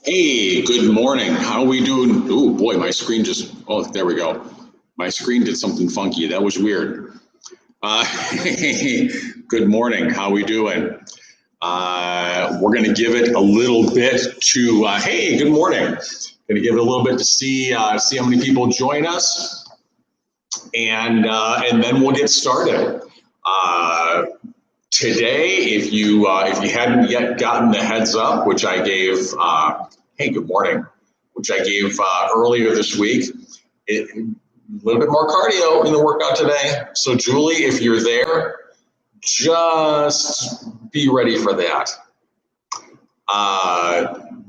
Hey, good morning. How are we doing? Oh boy, my screen there we go. My screen did something funky. That was weird. Good morning. How are we doing? We're going to give it a little bit hey, good morning. Going to give it a little bit to see how many people join us, and then we'll get started. Today, if you hadn't yet gotten the heads up, which I gave, hey, good morning, which I gave earlier this week, a little bit more cardio in the workout today. So Julie, if you're there, just be ready for that.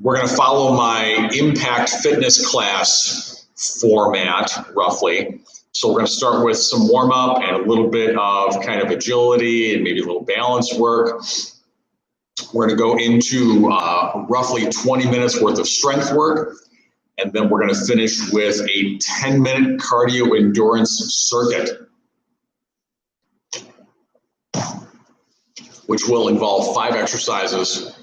We're going to follow my Impact Fitness class format, roughly. So we're going to start with some warm up and a little bit of kind of agility and maybe a little balance work. We're going to go into roughly 20 minutes worth of strength work. And then we're going to finish with a 10-minute cardio endurance circuit, which will involve 5 exercises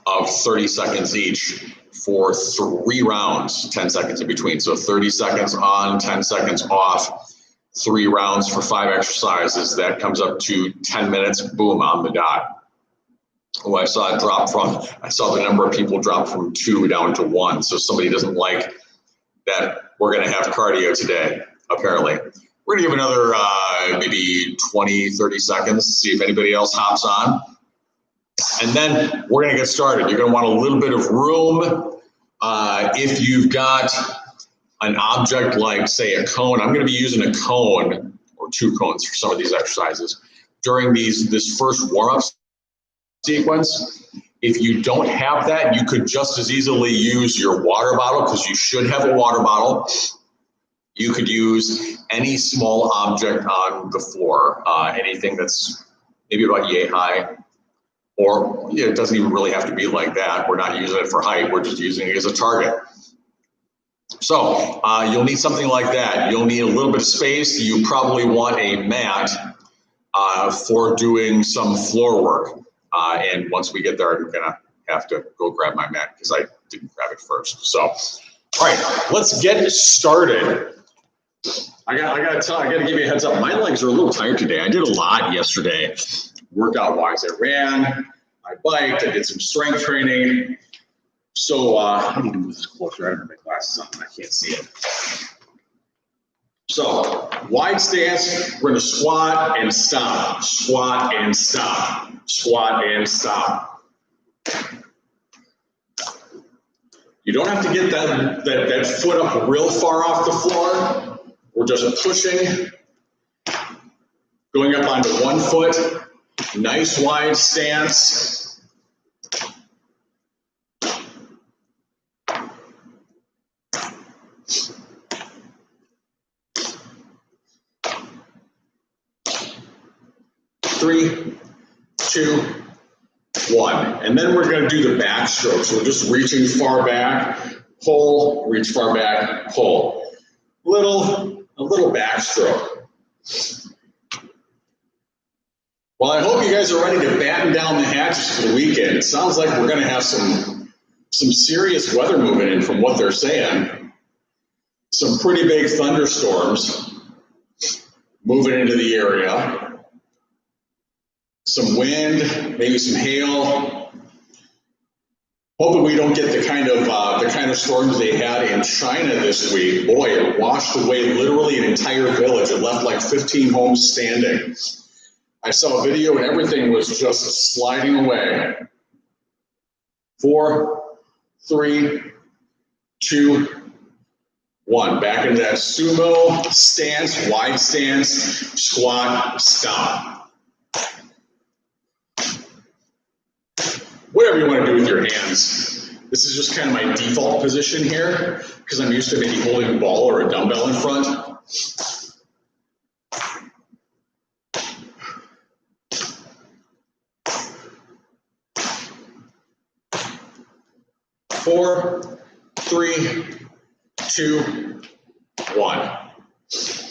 of 30 seconds each for 3 rounds, 10 seconds in between. So 30 seconds on, 10 seconds off, 3 rounds for 5 exercises. That comes up to 10 minutes, boom, on the dot. Oh, I saw the number of people drop from 2 down to 1. So somebody doesn't like that we're going to have cardio today, apparently. We're going to give another maybe 20, 30 seconds, see if anybody else hops on. And then we're going to get started. You're going to want a little bit of room. If you've got an object like, say, a cone, I'm going to be using a cone or 2 cones for some of these exercises during this first warm-up sequence. If you don't have that, you could just as easily use your water bottle, because you should have a water bottle. You could use any small object on the floor, anything that's maybe about yay high. Or it doesn't even really have to be like that. We're not using it for height. We're just using it as a target. So you'll need something like that. You'll need a little bit of space. You probably want a mat for doing some floor work. And once we get there, I'm going to have to go grab my mat because I didn't grab it first. So, all right, let's get started. I got to give you a heads up. My legs are a little tired today. I did a lot yesterday. Workout wise, I ran, I biked, I did some strength training. So I need to move this closer. I don't have my glasses on, I can't see it. So wide stance, we're going to squat and stop, squat and stop, squat and stop. You don't have to get that foot up real far off the floor. We're just pushing, going up onto one foot. Nice wide stance. Three, 2, 1. And then we're going to do the backstroke. So we're just reaching far back, pull, reach far back, pull. A little backstroke. Well, I hope you guys are ready to batten down the hatches for the weekend. It sounds like we're going to have some serious weather moving in from what they're saying. Some pretty big thunderstorms moving into the area. Some wind, maybe some hail. Hoping we don't get the kind of storms they had in China this week. Boy, it washed away literally an entire village. It left like 15 homes standing. I saw a video and everything was just sliding away. 4, 3, 2, 1. Back into that sumo stance, wide stance, squat, stop. Whatever you want to do with your hands. This is just kind of my default position here because I'm used to maybe holding a ball or a dumbbell in front. 4, 3, 2, 1.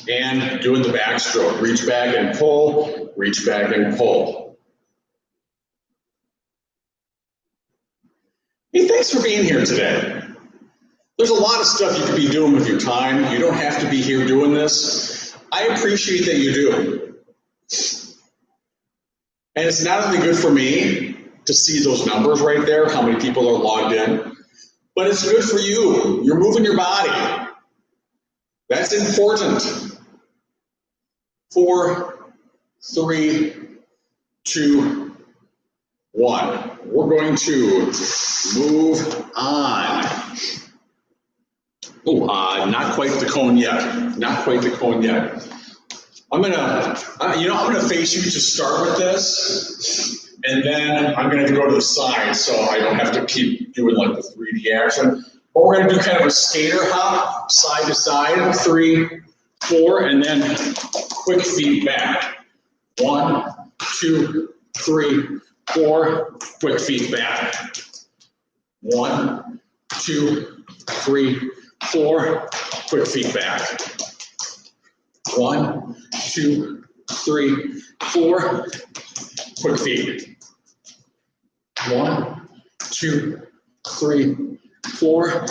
And doing the backstroke. Reach back and pull, reach back and pull. Hey, thanks for being here today. There's a lot of stuff you could be doing with your time. You don't have to be here doing this. I appreciate that you do. And it's not only good for me to see those numbers right there, how many people are logged in, but it's good for you. You're moving your body. That's important. 4, 3, 2, 1. We're going to move on. Oh, not quite the cone yet. Not quite the cone yet. I'm gonna face you to start with this, and then I'm gonna go to the side so I don't have to keep doing like the 3D action. But we're gonna do kind of a skater hop, side to side, 3, 4, and then quick feet back. 1, 2, 3, 4, quick feet back. 1, 2, 3, 4, quick feet back. 1, 2, 3, 4, quick feet. 1, 2, 3, 4.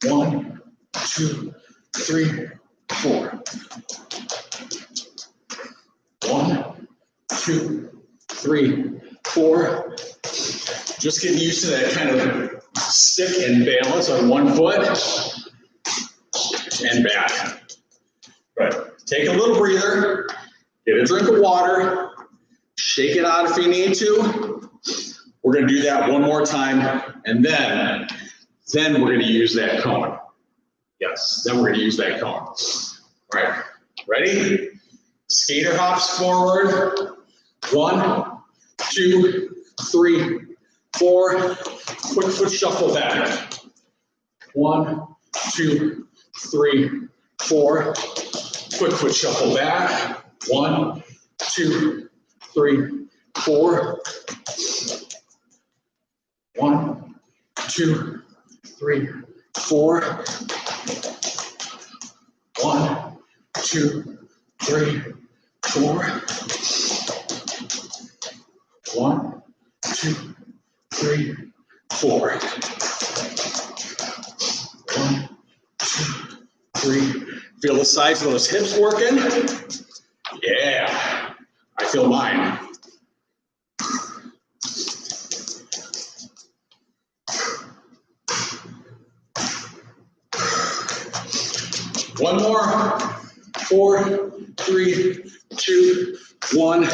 1, 2, 3, 4. 1, 2, 3, 4. Just getting used to that kind of stick and balance on one foot and back. Good. Take a little breather, get a drink of water, shake it out if you need to. We're going to do that one more time, and then we're going to use that cone. Yes, then we're going to use that cone. All right, ready? Skater hops forward. 1, 2, 3, 4. Quick foot shuffle back. 1, 2, 3, 4. Quick foot shuffle back. 1, 2, 3, 4. 1, 2, 3, 4. 1, 2, 3, 4. 1, 2, 3, 4. 1, 2, 3. Feel the sides of those hips working? Yeah, I feel mine. One more. 4, 3, 2, 1,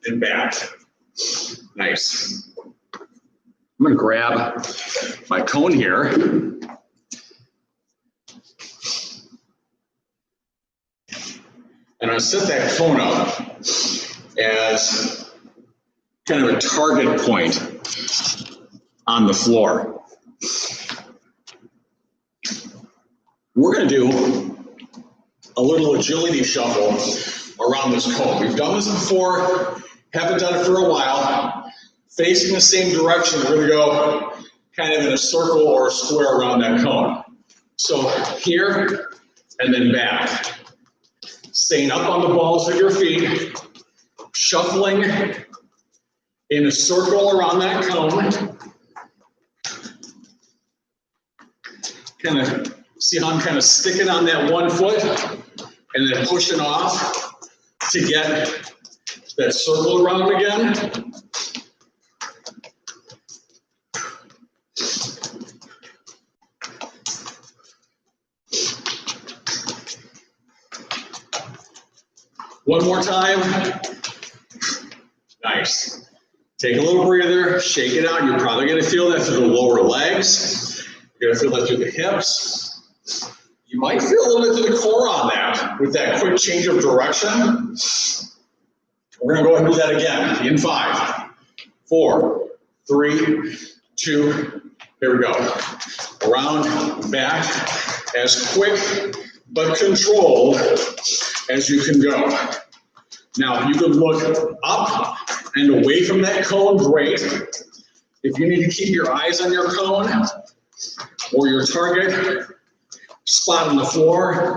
and back. Nice. I'm going to grab my cone here. And I'm going to set that cone up as kind of a target point on the floor. We're going to do a little agility shuffle around this cone. We've done this before, haven't done it for a while. Facing the same direction, we're going to go kind of in a circle or a square around that cone. So here and then back. Staying up on the balls of your feet, shuffling in a circle around that cone. Kind of see how I'm kind of sticking on that one foot and then pushing off to get that circle around again. One more time. Nice. Take a little breather, shake it out. You're probably going to feel that through the lower legs. You're going to feel that through the hips. You might feel a little bit through the core on that with that quick change of direction. We're going to go ahead and do that again in 5, 4, 3, 2, here we go. Around, back, as quick but controlled as you can go. Now, if you can look up and away from that cone, great. If you need to keep your eyes on your cone or your target spot on the floor,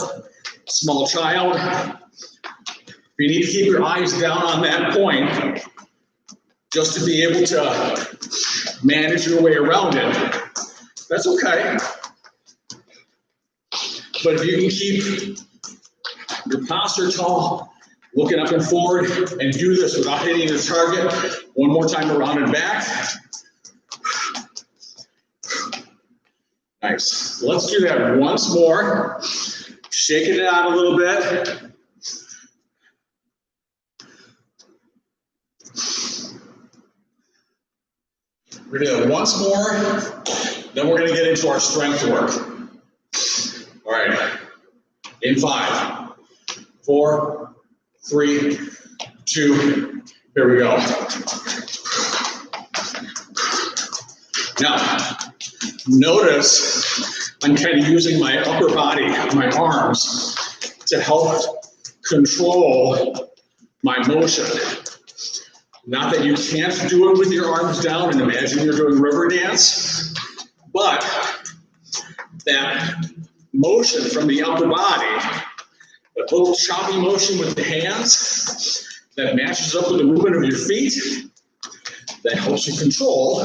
small child, if you need to keep your eyes down on that point, just to be able to manage your way around it. That's okay. But if you can keep your posture tall, looking up and forward, and do this without hitting your target, one more time around and back. Nice. Let's do that once more. Shaking it out a little bit. We're gonna do that once more, then we're gonna get into our strength work. All right, in 5, 4, 3, 2, here we go. Now, notice I'm kind of using my upper body, my arms, to help control my motion. Not that you can't do it with your arms down and imagine you're doing river dance, but that motion from the upper body, that little choppy motion with the hands, that matches up with the movement of your feet, that helps you control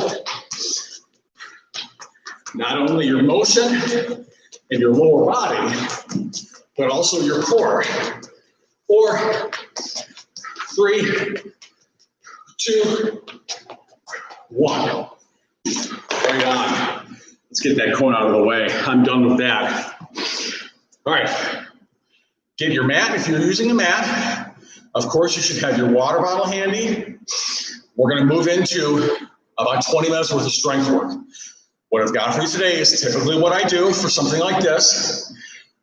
not only your motion in your lower body, but also your core. 4, 3, 2, 1. Right on. Let's get that cone out of the way. I'm done with that. All right. Get your mat if you're using a mat. Of course, you should have your water bottle handy. We're going to move into about 20 minutes worth of strength work. What I've got for you today is typically what I do for something like this.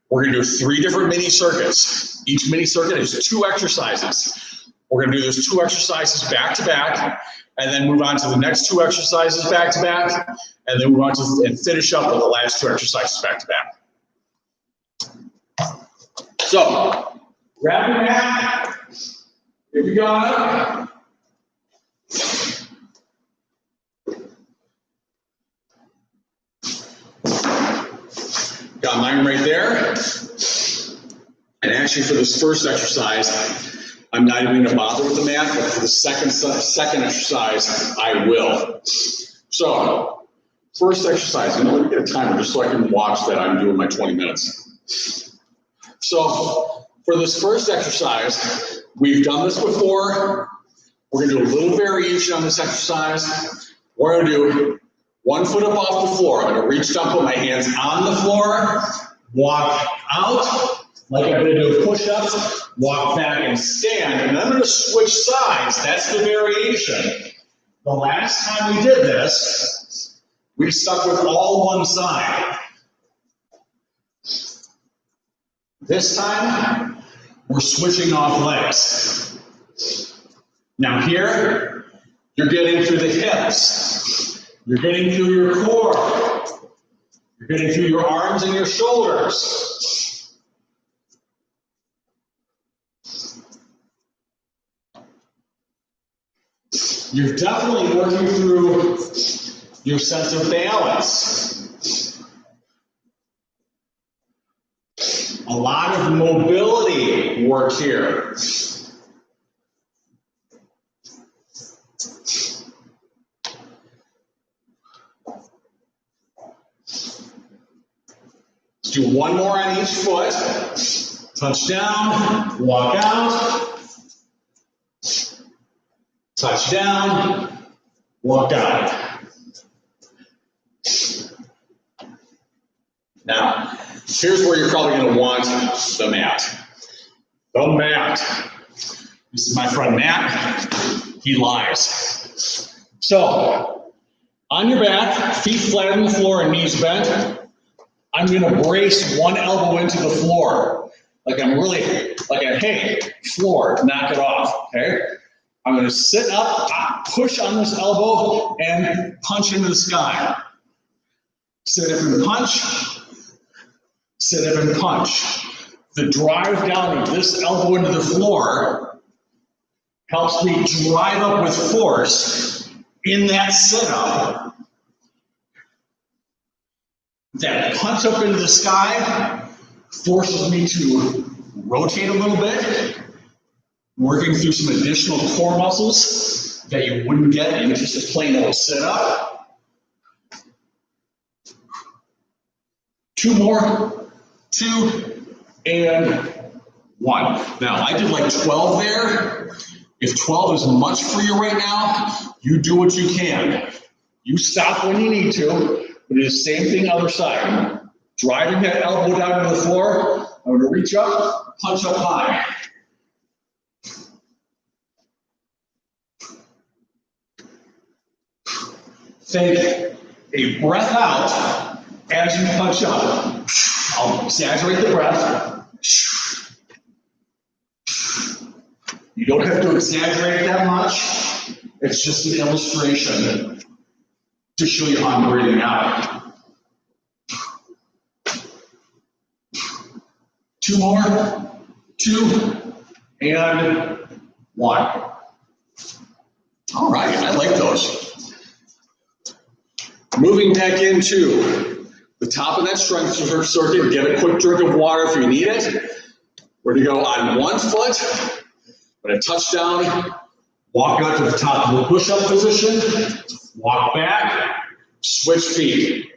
We're going to do 3 different mini circuits. Each mini circuit is 2 exercises. We're going to do those 2 exercises back to back, and then move on to the next 2 exercises back to back, and then move on to and finish up with the last 2 exercises back to back. So, grab your mat. If you got it. Got mine right there. And actually for this first exercise, I'm not even gonna bother with the mat, but for the second exercise, I will. So, first exercise, and let me get a timer just so I can watch that I'm doing my 20 minutes. So, for this first exercise, we've done this before. We're gonna do a little variation on this exercise. We're gonna do 1 foot up off the floor. I'm gonna reach down, put my hands on the floor, walk out, like I'm gonna do a push-up, walk back and stand, and I'm gonna switch sides. That's the variation. The last time we did this, we stuck with all one side. This time, we're switching off legs. Now here, you're getting through the hips. You're getting through your core. You're getting through your arms and your shoulders. You're definitely working through your sense of balance. A lot of mobility work here. Let's do 1 more on each foot. Touch down, walk out. Touch down, walk out. Now, here's where you're probably going to want the mat. The mat. This is my friend Matt. He lies. So, on your back, feet flat on the floor and knees bent. I'm going to brace one elbow into the floor. Like I'm really, like a, hey, floor, knock it off, okay? I'm going to sit up, push on this elbow, and punch into the sky. Sit up and punch. Sit up and punch. The drive down of this elbow into the floor helps me drive up with force in that sit-up. That punch up into the sky forces me to rotate a little bit, working through some additional core muscles. that you wouldn't get in just a plain old sit-up. 2 more, 2, and 1. Now, I did like 12 there. If 12 is much for you right now, you do what you can. You stop when you need to, but it is the same thing other side. Driving that elbow down to the floor, I'm going to reach up, punch up high. Take a breath out as you punch up. I'll exaggerate the breath. You don't have to exaggerate that much. It's just an illustration to show you how I'm breathing out. 2 more, 2, and 1. All right, I like those. Moving back into the top of that strength circuit, get a quick drink of water if you need it. We're gonna go on 1 foot. When I touch down, walk out to the top of the push-up position, walk back, switch feet.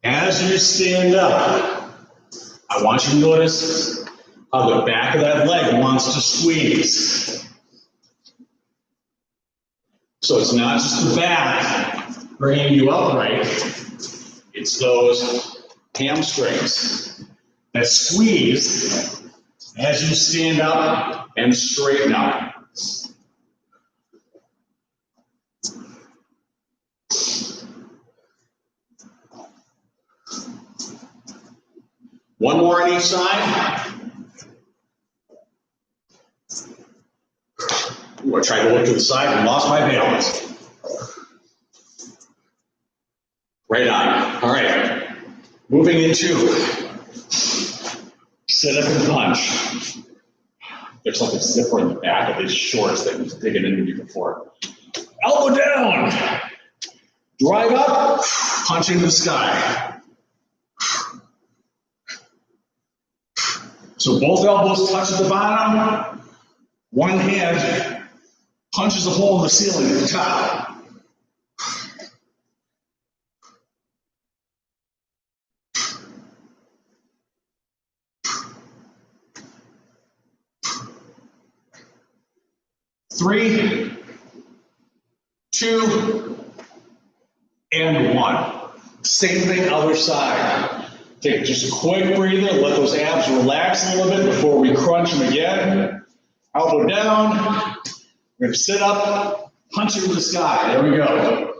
As you stand up, I want you to notice how the back of that leg wants to squeeze. So it's not just the back bringing you upright, it's those hamstrings that squeeze as you stand up and straighten up. One more on each side. Ooh, I tried to look to the side and lost my balance. Right on. All right. Moving into sit up and punch. There's like a zipper in the back of these shorts that was digging into me before. Elbow down. Drive up. Punch into the sky. So both elbows touch at the bottom. One hand punches a hole in the ceiling at the top. Three, 2, and 1. Same thing other side. Take just a quick breather, let those abs relax a little bit before we crunch them again. Elbow down. We're going to sit up, punch into the sky. There we go.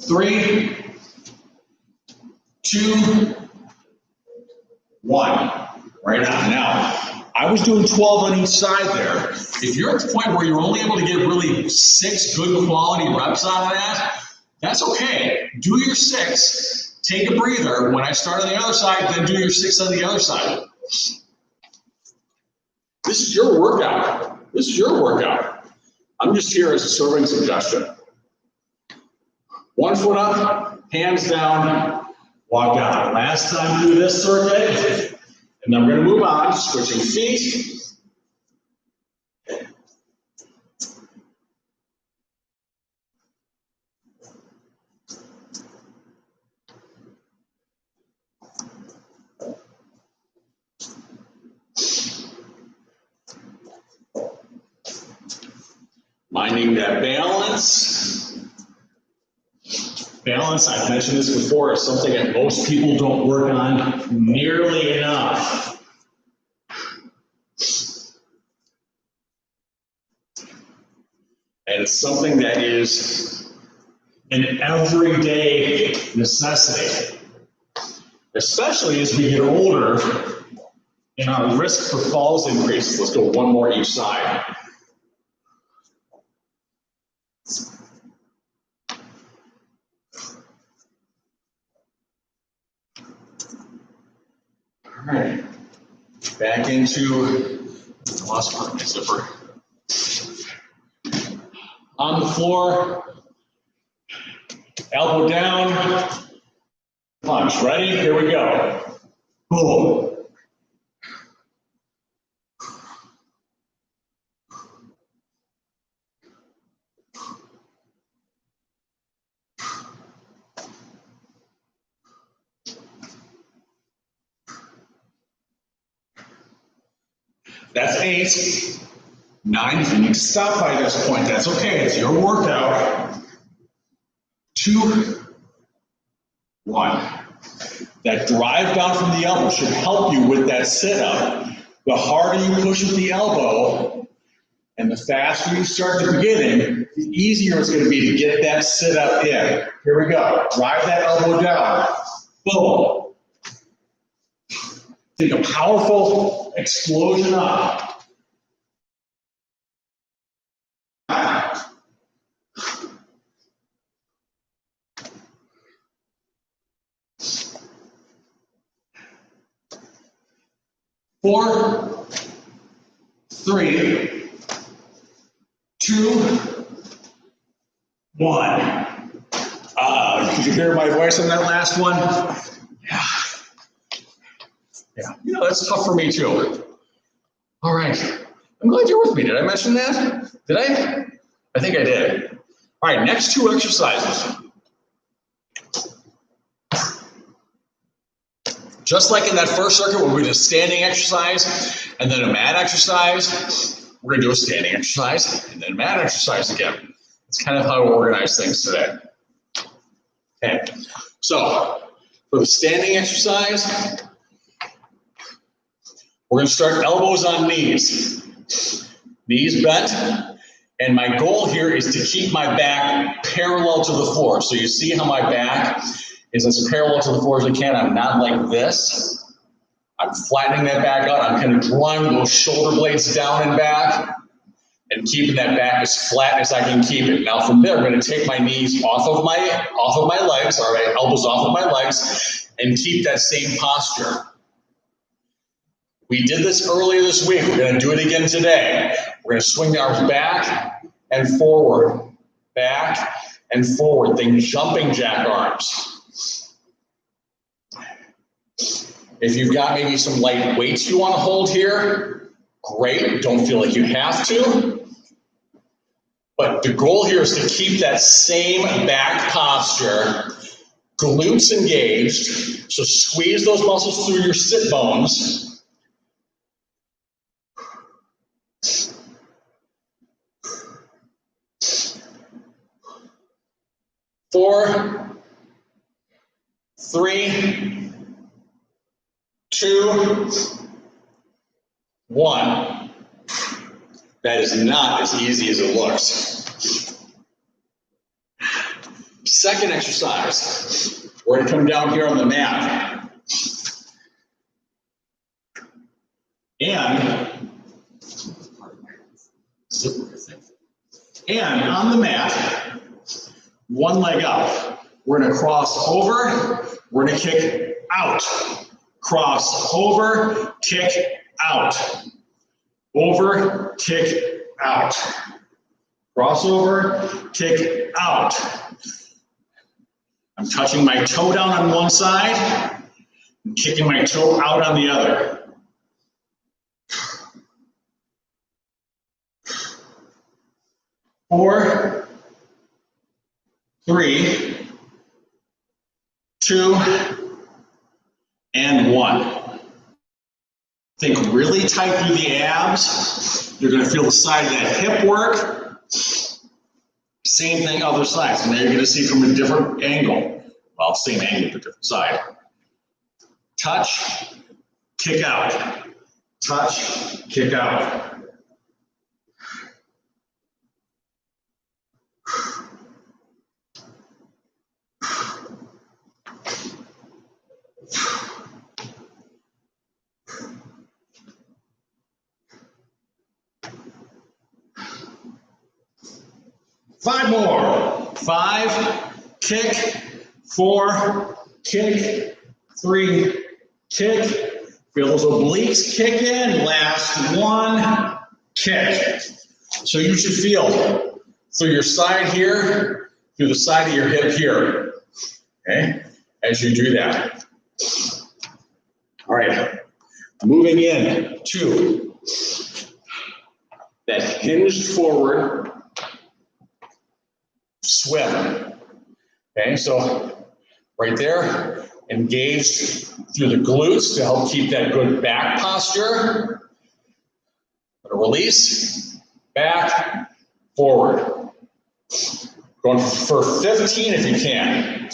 Three, 2, 1. Right on. Now, I was doing 12 on each side there. If you're at the point where you're only able to get really 6 good quality reps out of that, that's okay. Do your 6, take a breather. When I start on the other side, then do your 6 on the other side. This is your workout. This is your workout. I'm just here as a serving suggestion. 1 foot up, hands down, walk down. Last time we do this circuit, and then we're going to move on, switching feet. Minding that balance. Balance, I've mentioned this before, is something that most people don't work on nearly enough. And it's something that is an everyday necessity. Especially as we get older, And our risk for falls increases. Let's go one more each side. All right, back into, I lost part of my zipper. On the floor, elbow down, punch. Ready? Here we go. Boom. That's 8. 9, if you need to stop by this point, that's okay. It's your workout. 2, 1. That drive down from the elbow should help you with that sit-up. The harder you push with the elbow, and the faster you start the beginning, the easier it's going to be to get that sit-up in. Here we go. Drive that elbow down. Boom. Take a powerful explosion up. Four, 3, 2, 1. Did you hear my voice on that last one? Yeah. You know, that's tough for me too. All right. I'm glad you're with me. Did I mention that? Did I? I think I did. All right, next 2 exercises. Just like in that first circuit where we did a standing exercise and then a mat exercise, we're going to do a standing exercise and then a mat exercise again. It's kind of how we organize things today. Okay, so for the standing exercise, we're going to start elbows on knees. Knees bent. And my goal here is to keep my back parallel to the floor. So you see how my back is as parallel to the floor as I can. I'm not like this. I'm flattening that back out. I'm kind of drawing those shoulder blades down and back and keeping that back as flat as I can keep it. Now from there, I'm going to take my knees off of my legs, or my elbows off of my legs, and keep that same posture. We did this earlier this week. We're going to do it again today. We're going to swing the arms back and forward, then jumping jack arms. If you've got maybe some light weights you want to hold here, great. Don't feel like you have to. But the goal here is to keep that same back posture, glutes engaged. So squeeze those muscles through your sit bones. Four, 3, 2, 1. That is not as easy as it looks. Second exercise, we're going to come down here on the mat. And on the mat, one leg up. We're going to cross over. We're going to kick out. Cross over, kick out. Over, kick out. Cross over, kick out. I'm touching my toe down on one side and kicking my toe out on the other. Four, 3, 2, and 1. Think really tight through the abs. You're going to feel the side of that hip work. Same thing, other side. So now you're going to see from a different angle. Well, same angle, but different side. Touch, kick out. Touch, kick out. 5 more. 5, kick, 4, kick, 3, kick. Feel those obliques kick in. Last 1, kick. So you should feel through your side here, through the side of your hip here, okay, as you do that. All right, moving in to that hinged forward swim. Okay, so right there, engaged through the glutes to help keep that good back posture. Release, back, forward. Going for 15 if you can.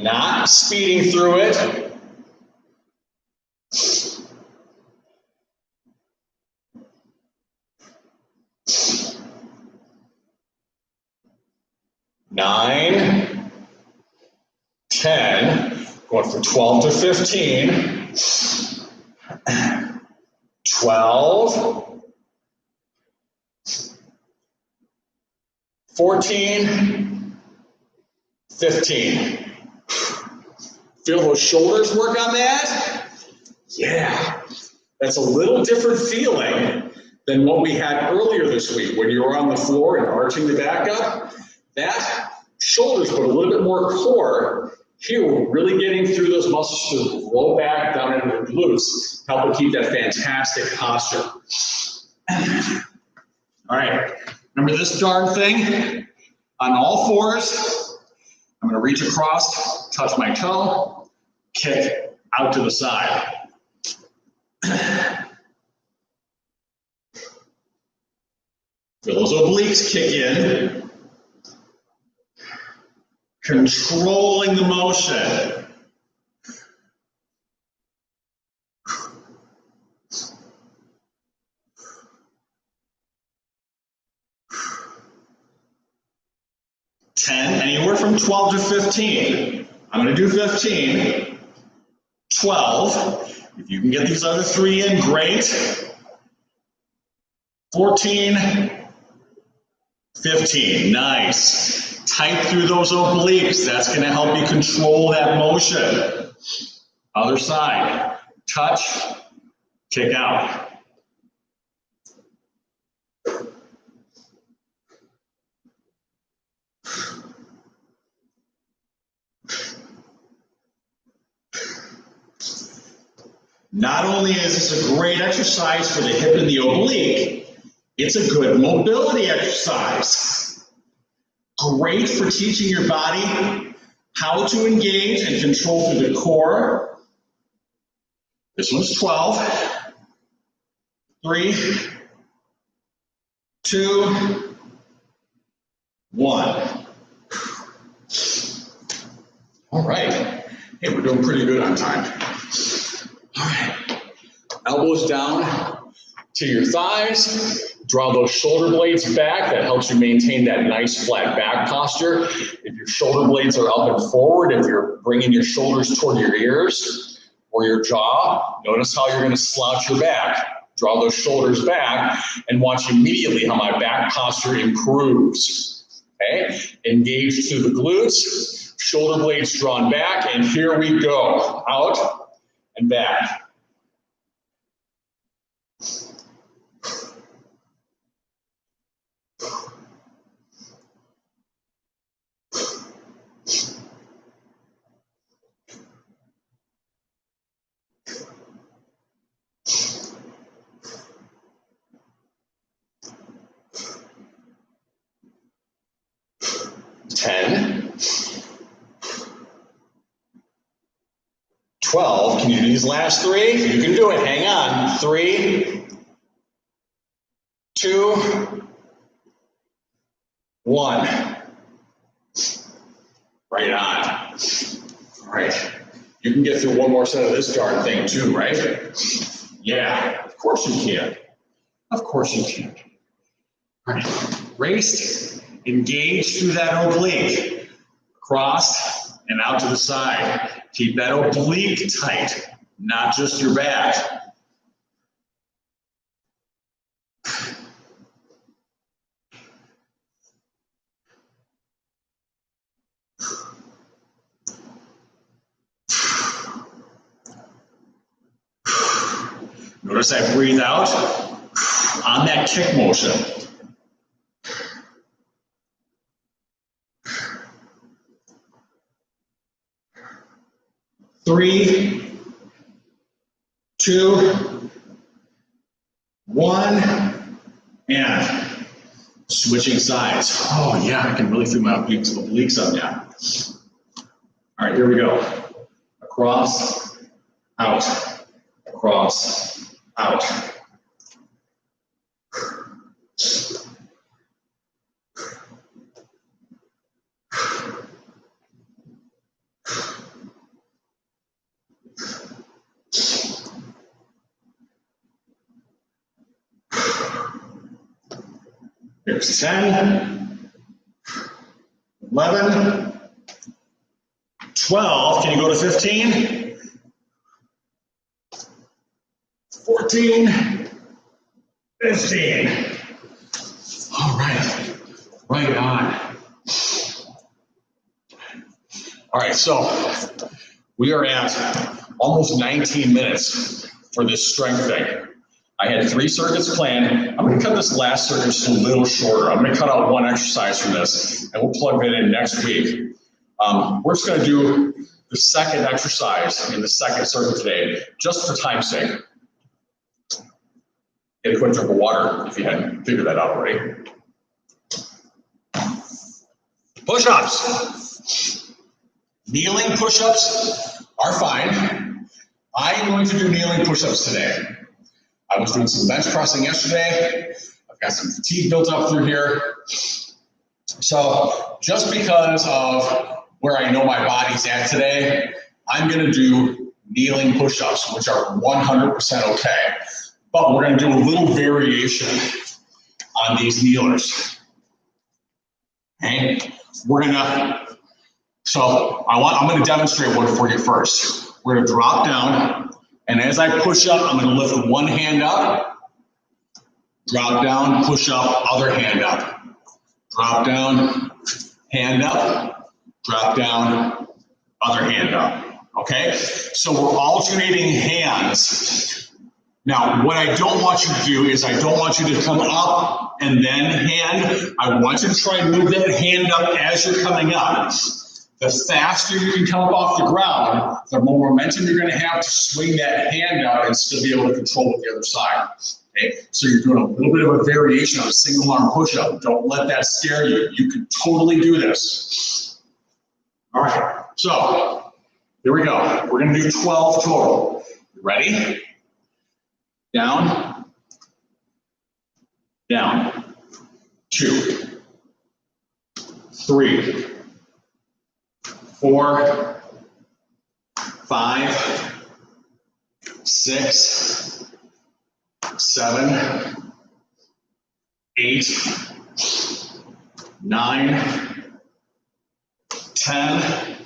Not speeding through it. Nine, 10, going from 12 to 15, 12, 14, 15. Feel those shoulders work on that? Yeah, that's a little different feeling than what we had earlier this week when you were on the floor and arching the back up. That shoulders, but a little bit more core. Here, we're really getting through those muscles to roll back down into the glutes, help to keep that fantastic posture. All right, remember this darn thing? On all fours, I'm gonna reach across, touch my toe, kick out to the side. Feel those obliques kick in. Controlling the motion. Anywhere from 12 to 15. I'm going to do 15. 12. If you can get these other 3 in, great. 14. 15. Nice. Tight through those obliques. That's going to help you control that motion. Other side. Touch. Kick out. Not only is this a great exercise for the hip and the oblique, it's a good mobility exercise. Great for teaching your body how to engage and control through the core. This one's 12. 3, 2, 1. All right. Hey, we're doing pretty good on time. All right, elbows down to your thighs, draw those shoulder blades back. That helps you maintain that nice flat back posture. If your shoulder blades are up and forward, if you're bringing your shoulders toward your ears or your jaw, notice how you're gonna slouch your back. Draw those shoulders back and watch immediately how my back posture improves, okay? Engage through the glutes, shoulder blades drawn back, and here we go, out and back. Ten. 12, can you do these last 3? You can do it, hang on. 3, 2, 1. Right on. All right, you can get through one more set of this darn thing too, right? Yeah, of course you can. Of course you can. All right, raised, engage through that oblique. Cross and out to the side. Keep that oblique tight, not just your back. Notice I breathe out on that kick motion. Three, two, one, and switching sides. Oh yeah, I can really feel my obliques on that. All right, here we go. Across, out, across, out. There's 10, 11, 12. Can you go to 15? 14, 15. All right, right on. All right, so we are at almost 19 minutes for this strength thing. I had 3 circuits planned. I'm going to cut this last circuit just a little shorter. I'm going to cut out 1 exercise from this, and we'll plug that in next week. We're just going to do the second exercise in the second circuit today, just for time's sake. Get a quick drink of water if you hadn't figured that out already. Push-ups. Kneeling push-ups are fine. I'm going to do kneeling push-ups today. I was doing some bench pressing yesterday. I've got some fatigue built up through here. So just because of where I know my body's at today, I'm going to do kneeling push-ups, which are 100% okay. But we're going to do a little variation on these kneelers. Okay? I'm going to demonstrate one for you first. We're going to drop down, and as I push up, I'm going to lift one hand up, drop down, push up, other hand up, drop down, hand up, drop down, other hand up. Okay? So we're alternating hands. Now, what I don't want you to do is I don't want you to come up and then hand. I want you to try and move that hand up as you're coming up. The faster you can come up off the ground, the more momentum you're going to have to swing that hand up and still be able to control with the other side. Okay? So you're doing a little bit of a variation of a single arm push-up. Don't let that scare you. You can totally do this. All right, so here we go. We're going to do 12 total. You ready? Down, down, 2, 3, 4, 5, 6, 7, 8, 9, 10,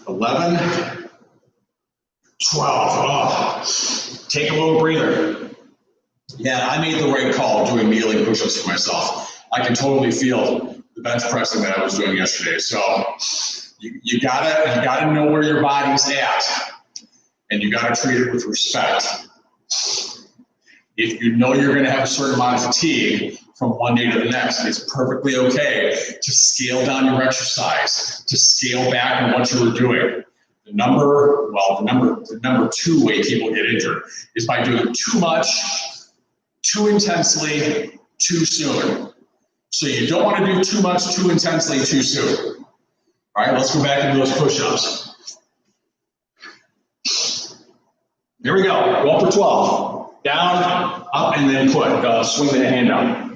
11, 12. Oh, take a little breather. Yeah, I made the right call doing kneeling push-ups for myself. I can totally feel the bench pressing that I was doing yesterday. So you gotta know where your body's at, and you gotta treat it with respect. If you know you're gonna have a certain amount of fatigue from one day to the next, it's perfectly okay to scale down your exercise, to scale back on what you were doing. The number 2 way people get injured is by doing too much, too intensely, too soon. So you don't want to do too much, too intensely, too soon. All right, let's go back into those push-ups. Here we go. Go up for 12. Down, up, and then put. Swing the hand up.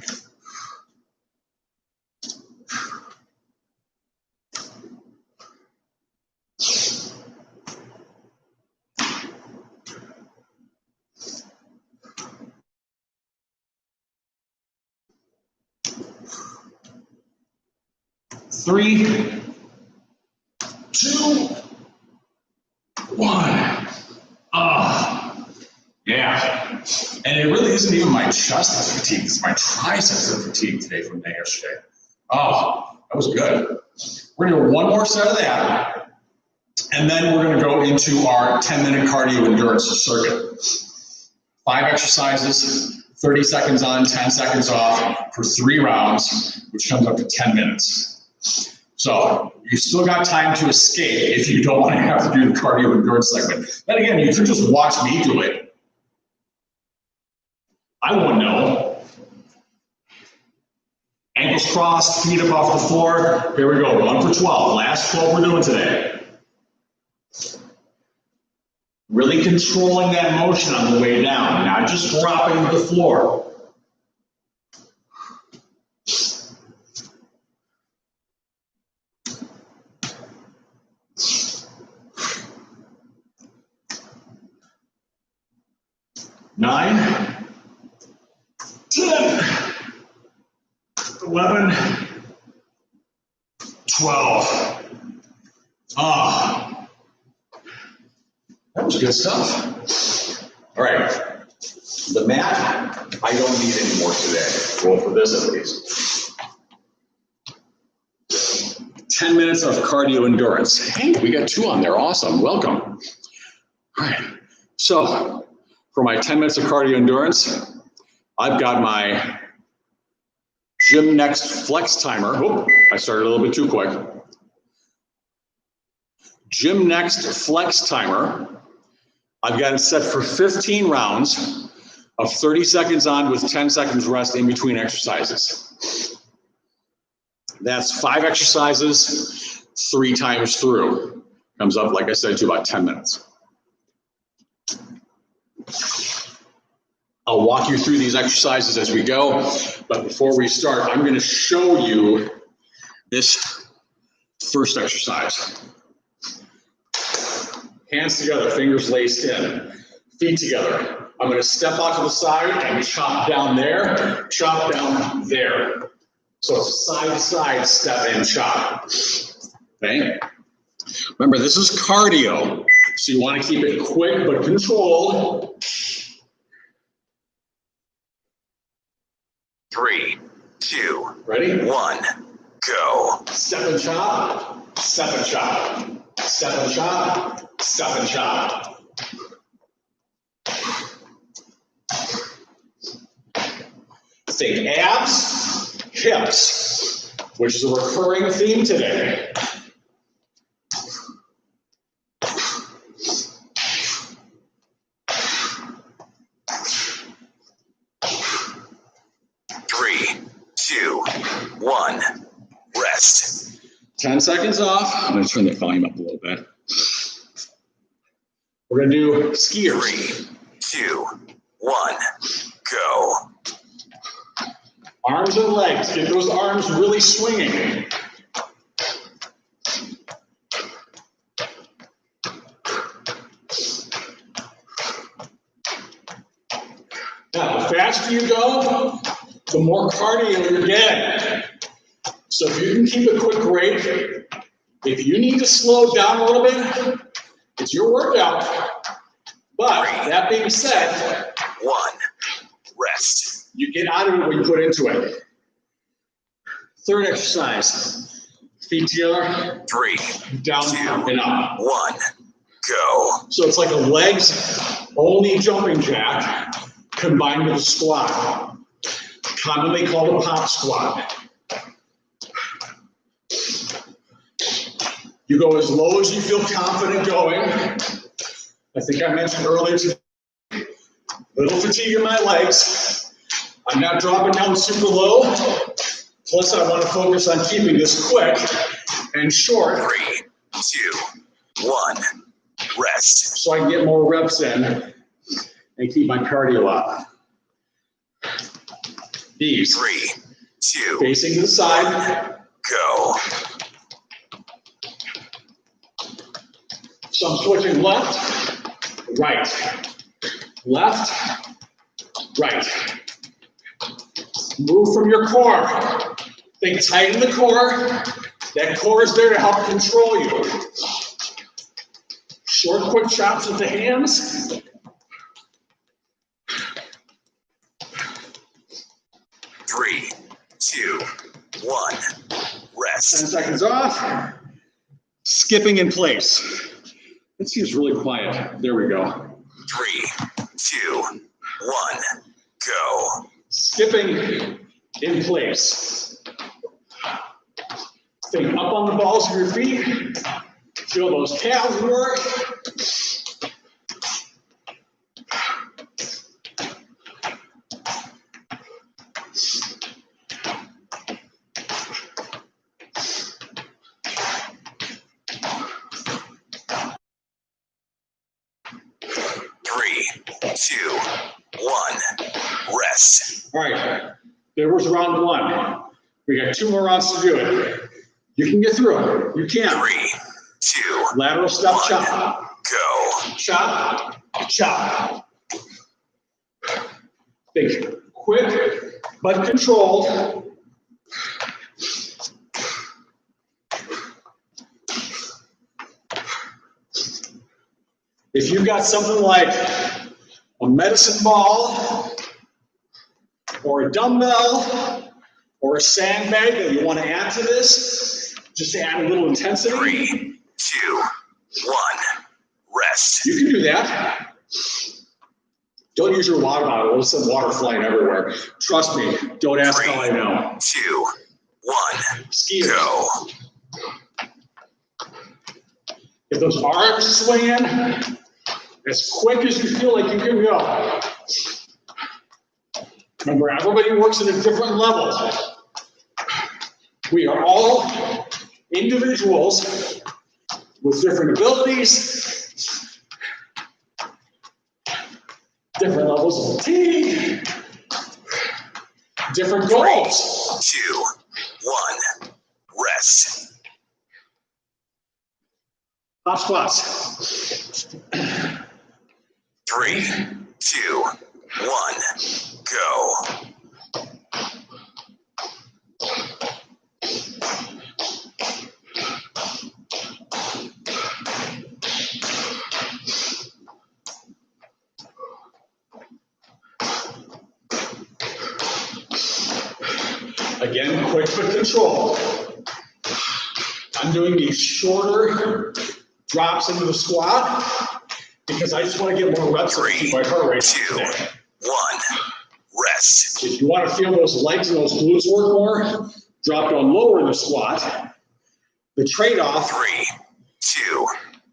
Three, 2, 1. Yeah. And it really isn't even my chest that's fatigued, it's my triceps that are fatigued today from yesterday. Oh, that was good. We're gonna do one more set of that, and then we're gonna go into our 10-minute cardio endurance circuit. 5 exercises, 30 seconds on, 10 seconds off for 3 rounds, which comes up to 10 minutes. So you still got time to escape if you don't want to have to do the cardio endurance segment. Then again, you could just watch me do it. I won't know. Ankles crossed, feet up off the floor. Here we go, 1 for 12. Last 12 we're doing today. Really controlling that motion on the way down, not just dropping to the floor. Nine, 10, 11, 12. That was good stuff. All right, the mat, I don't need any more today. Well, for this at least. 10 minutes of cardio endurance. Hey, we got 2 on there, awesome, welcome. All right, so for my 10 minutes of cardio endurance, I've got my Gym Next Flex Timer. Oh, I started a little bit too quick. Gym Next Flex Timer. I've got it set for 15 rounds of 30 seconds on with 10 seconds rest in between exercises. That's 5 exercises, 3 times through. Comes up, like I said, to about 10 minutes. I'll walk you through these exercises as we go, but before we start, I'm going to show you this first exercise. Hands together, fingers laced in, feet together. I'm going to step out to the side and chop down there, chop down there. So it's side to side, step and chop. Okay? Remember, this is cardio, so you want to keep it quick but controlled. 3, 2, ready? 1, go. Step and chop, step and chop, step and chop, step and chop. Think abs, hips, which is a recurring theme today. One, rest. 10 seconds off. I'm going to turn the volume up a little bit. We're going to do skiers. 3, 2, 1, go. Arms and legs. Get those arms really swinging. Now, the faster you go, the more cardio you're getting. So if you can keep a quick rate, if you need to slow down a little bit, it's your workout. But that being said, 1, rest. You get out of it when you put into it. Third exercise, feet together, 3, down 2, and up. 1, go. So it's like a legs only jumping jack combined with a squat, commonly called a pop squat. You go as low as you feel confident going. I think I mentioned earlier today, little fatigue in my legs. I'm not dropping down super low. Plus, I want to focus on keeping this quick and short. 3, 2, 1, rest. So I can get more reps in and keep my cardio up. These. 3, 2, Facing to the side. go. So I'm switching left, right, left, right. Move from your core. Think tight in the core. That core is there to help control you. Short, quick chops with the hands. Three, 2, 1, rest. 10 seconds off. Skipping in place. It seems really quiet. There we go. 3, 2, 1, go. Skipping in place. Think up on the balls of your feet. Feel those calves work. Three, 2, 1, rest. All right, there was round one. We got 2 more rounds to do it. You can get through it. You can. 3, 2, Lateral step 1, chop. go. Chop, chop. Think quick but controlled. If you've got something like a medicine ball or a dumbbell or a sandbag that you want to add to this, just to add a little intensity. 3, 2, 1, rest. You can do that. Don't use your water bottle. There's some water flying everywhere. Trust me. Don't ask how I know. 2, 1, Skiers. go. If those arms swing in, as quick as you feel like you can go. Remember, everybody works at a different level. We are all individuals with different abilities, different levels of fatigue, different goals. 2, 1, rest. Hop squats. 3, 2, 1, go. Again, quick but control. I'm doing these shorter drops into the squat because I just want to get more reps and keep my heart rate 2, today. 1, rest. If you want to feel those legs and those glutes work more, drop down lower in the squat. The trade-off 3, 2,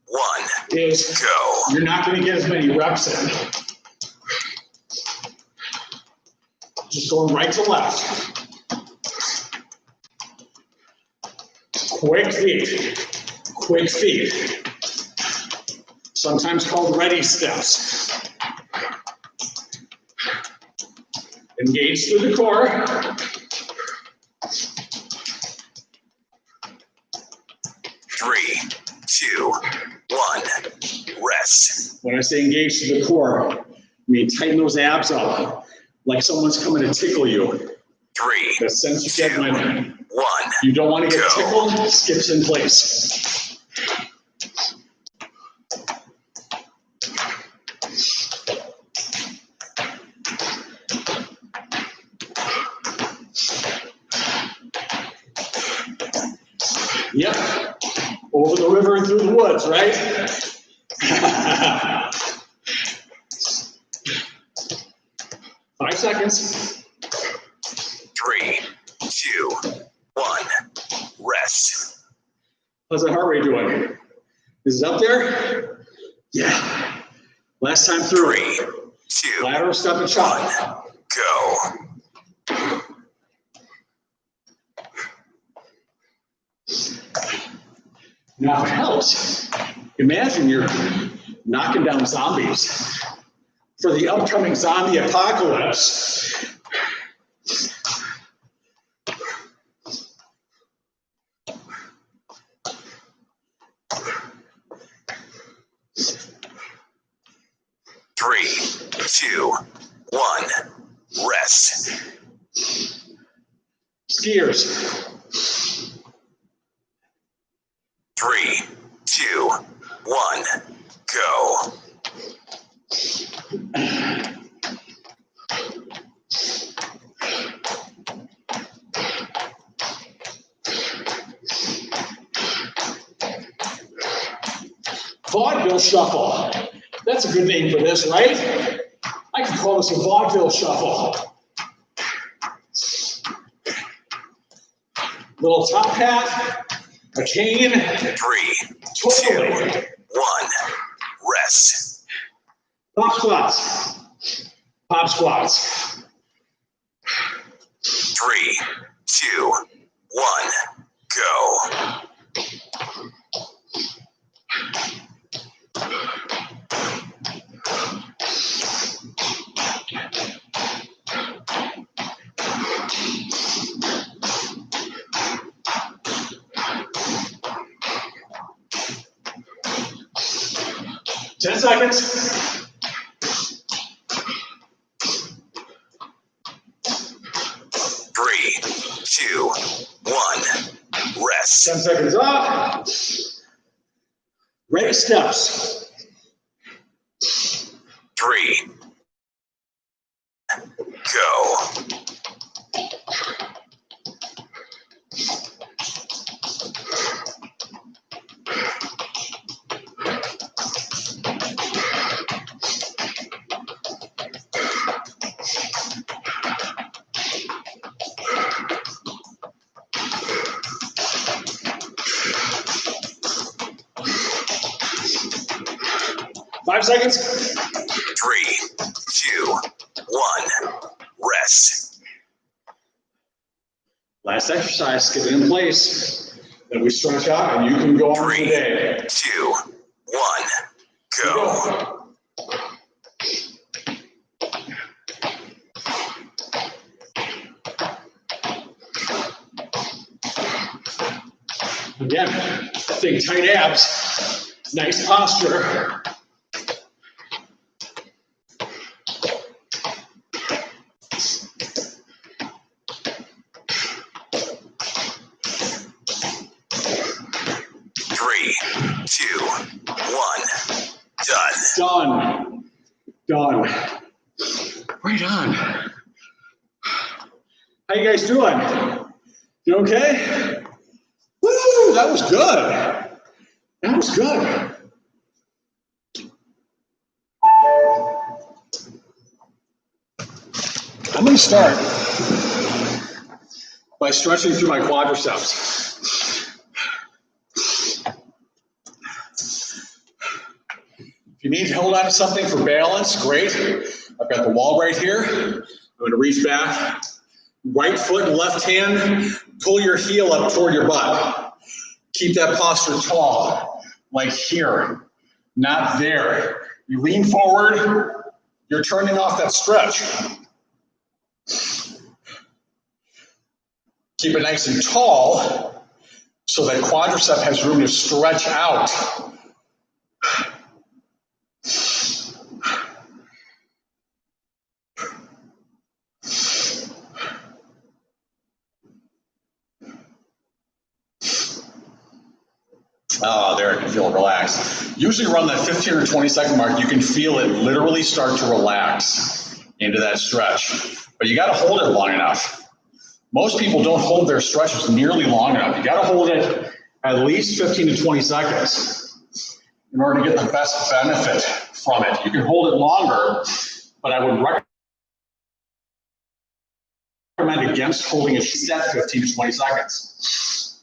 1, is go. you're not going to get as many reps in. Just going right to left. Quick feet. Quick feet. Sometimes called ready steps. Engage through the core. 3, 2, 1, rest. When I say engage through the core, I mean tighten those abs up like someone's coming to tickle you. 3, That sense you get when 1, you don't want to get go. tickled, skips in place. Yep, over the river and through the woods, right? 5 seconds. 3, 2, 1, rest. How's that heart rate doing? Is it up there? Yeah. Last time through. 3, 2, Lateral step and chop. go. Now, if it helps, imagine you're knocking down zombies for the upcoming zombie apocalypse. Three, 2, 1, rest. Skiers. 3, 2, 1, go. Vaudeville Shuffle. That's a good name for this, right? I can We call this a Vaudeville Shuffle. Little top hat, a cane. 3, Totally. 2, 1. Rest. Pop squats. Pop squats. 3, 2, 1. Go. 10 seconds. Three, 2, 1. Rest. 10 seconds up. Ready steps. 3. Go. 5 seconds. 3, 2, 1. Rest. Last exercise, get it in place. Then we stretch out and you can go on with the 3, day. 2, 1. Go. Again, think tight abs, nice posture. Three, 2, 1. Done. Done. Right on. How you guys doing? You okay? Woo, that was good. That was good. I'm going to start by stretching through my quadriceps. If you need to hold on to something for balance, great. I've got the wall right here. I'm going to reach back. Right foot and left hand, pull your heel up toward your butt. Keep that posture tall, like here, not there. You lean forward, you're turning off that stretch. Keep it nice and tall so that quadricep has room to stretch out. Oh, there, I can feel it relax. Usually around that 15 or 20 second mark, you can feel it literally start to relax into that stretch. But you got to hold it long enough. Most people don't hold their stretches nearly long enough. You got to hold it at least 15 to 20 seconds in order to get the best benefit from it. You can hold it longer, but I would recommend against holding a set 15 to 20 seconds.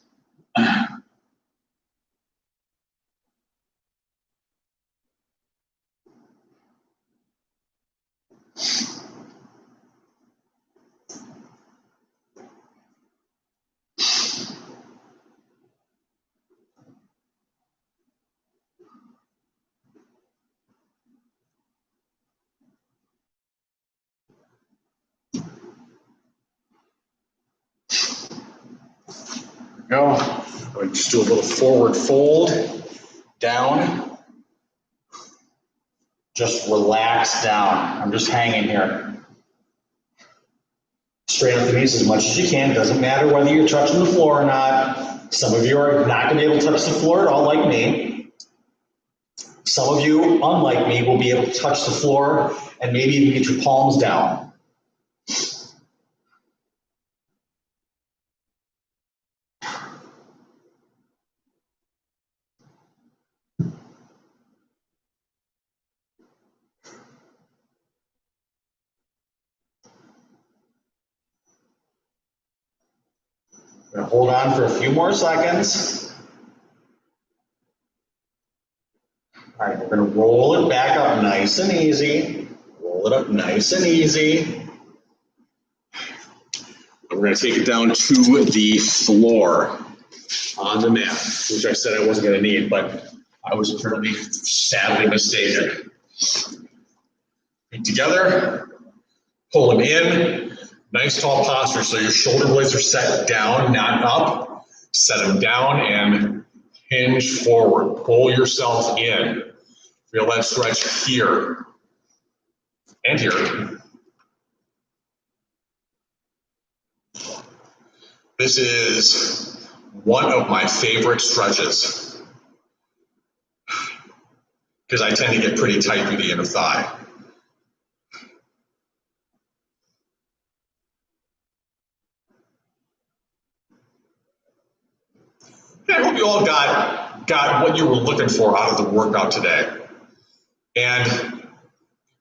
Go. I'm going to just do a little forward fold, down. Just relax down. I'm just hanging here. Straighten up the knees as much as you can. Doesn't matter whether you're touching the floor or not. Some of you are not going to be able to touch the floor at all, like me. Some of you, unlike me, will be able to touch the floor and maybe even get your palms down. We're gonna hold on for a few more seconds. All right, we're gonna roll it back up nice and easy. Roll it up nice and easy. And we're gonna take it down to the floor on the mat, which I said I wasn't gonna need, but I was apparently sadly mistaken. Feet together, pull them in, nice tall posture so your shoulder blades are set down, not up. Set them down and hinge forward. Pull yourself in. Feel that stretch here and here. This is one of my favorite stretches because I tend to get pretty tight through the inner thigh. I hope you all got what you were looking for out of the workout today. And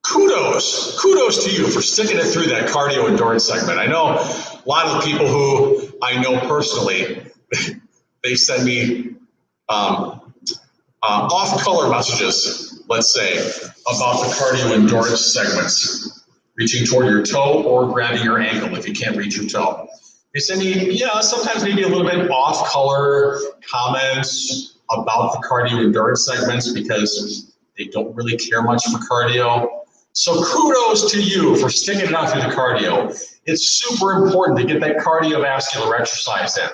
kudos to you for sticking it through that cardio endurance segment. I know a lot of the people who I know personally, they send me off-color messages, let's say, about the cardio endurance segments, reaching toward your toe or grabbing your ankle if you can't reach your toe. They send me, sometimes maybe a little bit off-color comments about the cardio endurance segments because they don't really care much for cardio. So kudos to you for sticking it out through the cardio. It's super important to get that cardiovascular exercise in.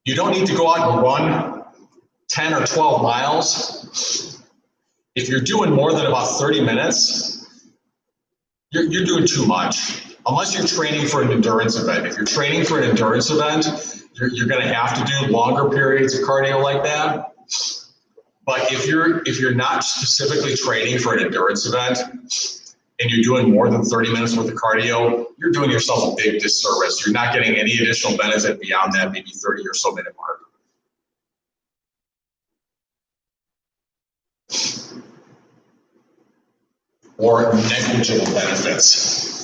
You don't need to go out and run 10 or 12 miles. If you're doing more than about 30 minutes, you're doing too much. Unless you're training for an endurance event. If you're training for an endurance event, you're going to have to do longer periods of cardio like that. But if you're not specifically training for an endurance event and you're doing more than 30 minutes worth of cardio, you're doing yourself a big disservice. You're not getting any additional benefit beyond that maybe 30 or so minute mark. Or negligible benefits.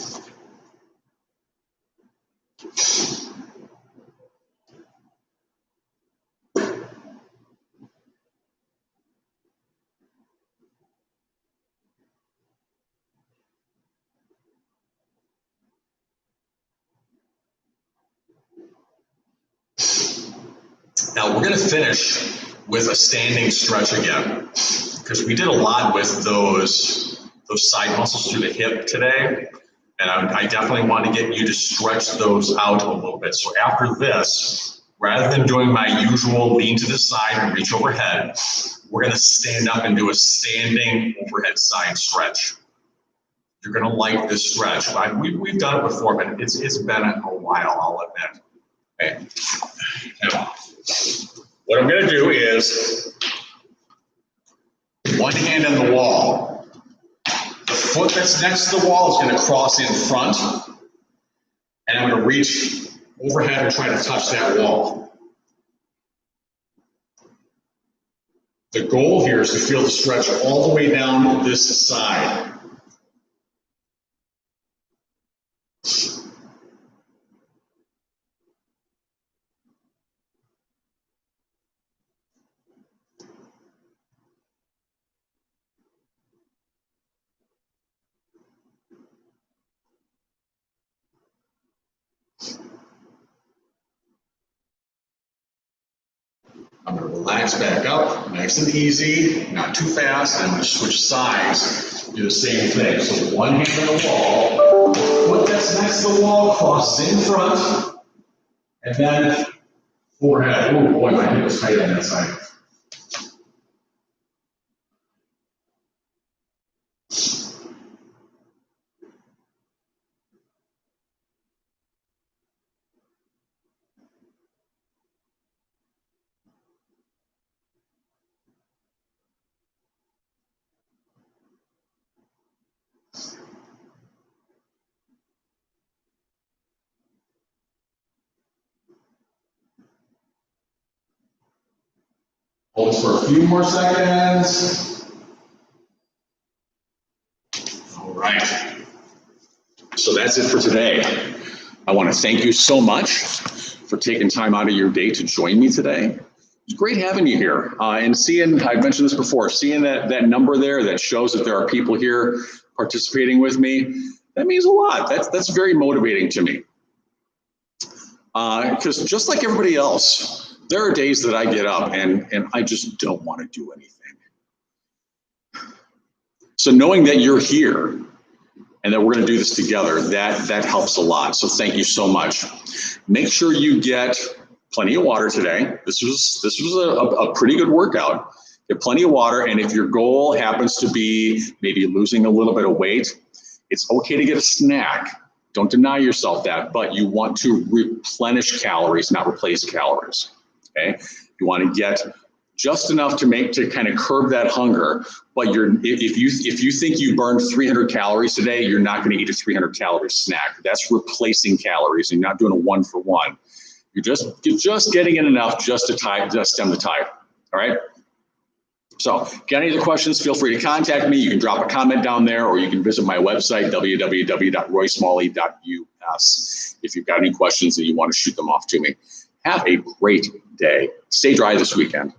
Now we're going to finish with a standing stretch again, because we did a lot with those side muscles through the hip today, and I definitely want to get you to stretch those out a little bit. So after this, rather than doing my usual lean to the side and reach overhead, we're going to stand up and do a standing overhead side stretch. You're going to like this stretch. We've done it before, but it's been a while, I'll admit. Okay. Now, what I'm going to do is one hand on the wall. The foot that's next to the wall is going to cross in front, and I'm going to reach overhead and try to touch that wall. The goal here is to feel the stretch all the way down this side. I'm going to relax back up, nice and easy, not too fast, and I'm going to switch sides, do the same thing. So one hand on the wall, foot that's next to the wall crosses in front, and then forehead. Oh boy, my hip was tight on that side. Hold for a few more seconds. All right. So that's it for today. I want to thank you so much for taking time out of your day to join me today. It's great having you here and seeing, I've mentioned this before, seeing that number there that shows that there are people here participating with me. That means a lot. That's very motivating to me. Because just like everybody else, there are days that I get up and I just don't want to do anything. So knowing that you're here and that we're going to do this together, that helps a lot. So thank you so much. Make sure you get plenty of water today. This was a pretty good workout. Get plenty of water, and if your goal happens to be maybe losing a little bit of weight, it's okay to get a snack. Don't deny yourself that, but you want to replenish calories, not replace calories. Okay? You want to get just enough to kind of curb that hunger, but if you think you burned 300 calories today, you're not going to eat a 300 calorie snack. That's replacing calories, and you're not doing a 1-for-1. You're just getting in enough just to stem the tide. All right. So, got any other questions? Feel free to contact me. You can drop a comment down there, or you can visit my website www.roysmalley.us if you've got any questions and you want to shoot them off to me. Have a great day. Stay dry this weekend.